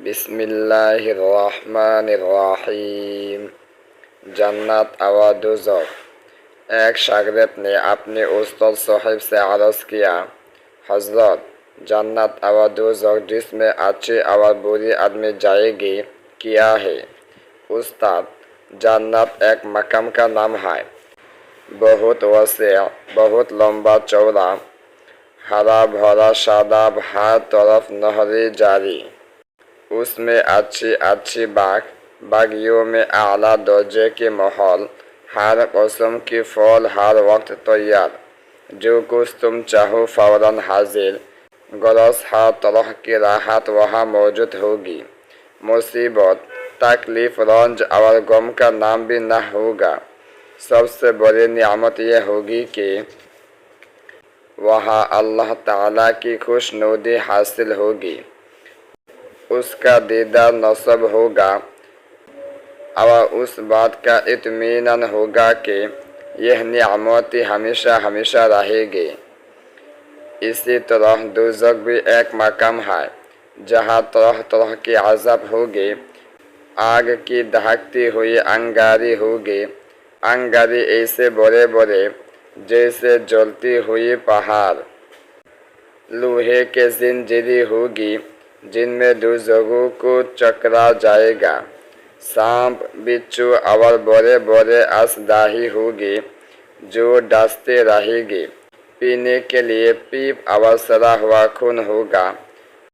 بسم اللہ الرحمن الرحیم۔ جنت و دوزخ۔ ایک شاگرد نے اپنے استاد صاحب سے عرض کیا، حضرت، جنت و دوزخ جس میں اچھی اور بری آدمی جائے گی کیا ہے؟ استاد، جنت ایک مقام کا نام ہے، بہت وسیع، بہت لمبا چوڑا، ہرا بھرا شاداب، ہر طرف نہریں جاری، اس میں اچھی باغیوں میں اعلیٰ درجے کے ماحول، ہر قسم کی پھول ہر وقت تیار، جو کچھ تم چاہو فوراً حاضر، گرس ہر طرح کی راحت وہاں موجود ہوگی، مصیبت، تکلیف، رنج اور غم کا نام بھی نہ ہوگا۔ سب سے بڑی نعمت یہ ہوگی کہ وہاں اللہ تعالیٰ کی خوشنودی حاصل ہوگی، اس کا دیدار نصیب ہوگا اور اس بات کا اطمینان ہوگا کہ یہ نعمت ہمیشہ ہمیشہ رہے گی۔ اسی طرح دوزخ بھی ایک مقام ہے جہاں طرح طرح کی عذاب ہوگی، آگ کی دہکتی ہوئی انگاری ہوگی، انگاری ایسے بڑے بڑے جیسے جلتی ہوئی پہاڑ، لوہے کے زنجیریں ہوگی جن میں دوزخیوں کو چکرا جائے گا، سانپ، بچھو اور بڑے بڑے اژدہائے ہوگی جو ڈستے رہے گی، پینے کے لیے پیپ اور سڑا ہوا خون ہوگا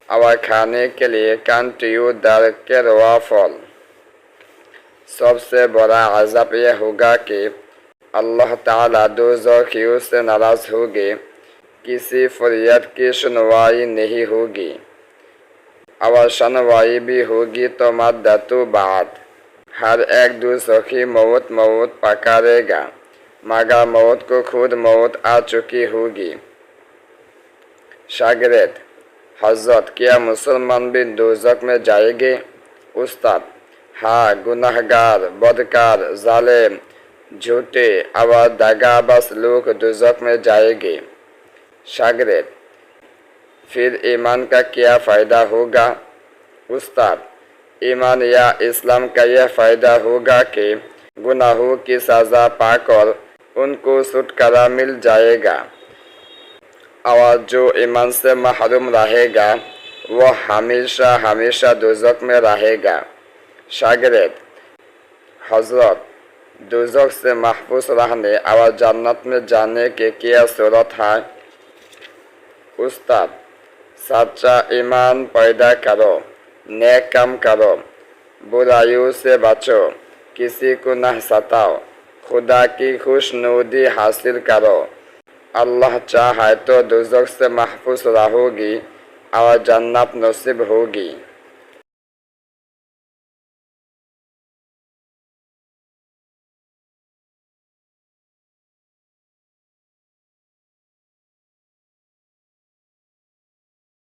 اور کھانے کے لیے کانٹوں در کڑوا پھل۔ سب سے بڑا عذاب یہ ہوگا کہ اللہ تعالیٰ دوزخیوں سے ناراض ہوگے، کسی فریاد کی سنوائی نہیں ہوگی، اور سنوائی بھی ہوگی تو مدت بعد۔ ہر ایک دوزخی موت پکارے گا، مگر موت کو خود موت آ چکی ہوگی۔ شاگرد، حضرت، کیا مسلمان بھی دوزخ میں جائیں گے؟ استاد، ہاں، گنہگار، بدکار، ظالم، جھوٹے اور دغاباز لوگ دوزخ میں جائیں گے۔ شاگرد، پھر ایمان کا کیا فائدہ ہوگا؟ استاد، ایمان یا اسلام کا یہ فائدہ ہوگا کہ گناہوں کی سزا پا کر ان کو چھٹکارا مل جائے گا، اور جو ایمان سے محروم رہے گا وہ ہمیشہ ہمیشہ دوزخ میں رہے گا۔ شاگرد، حضرت، دوزخ سے محفوظ رہنے اور جنت میں جانے کی کیا صورت ہے؟ استاد، سچا ایمان پیدا کرو، نیک کام کرو، برائیوں سے بچو، کسی کو نہ ستاؤ، خدا کی خوشنودی حاصل کرو، اللہ چاہے تو دوزخ سے محفوظ رہو گی اور جنت نصیب ہوگی۔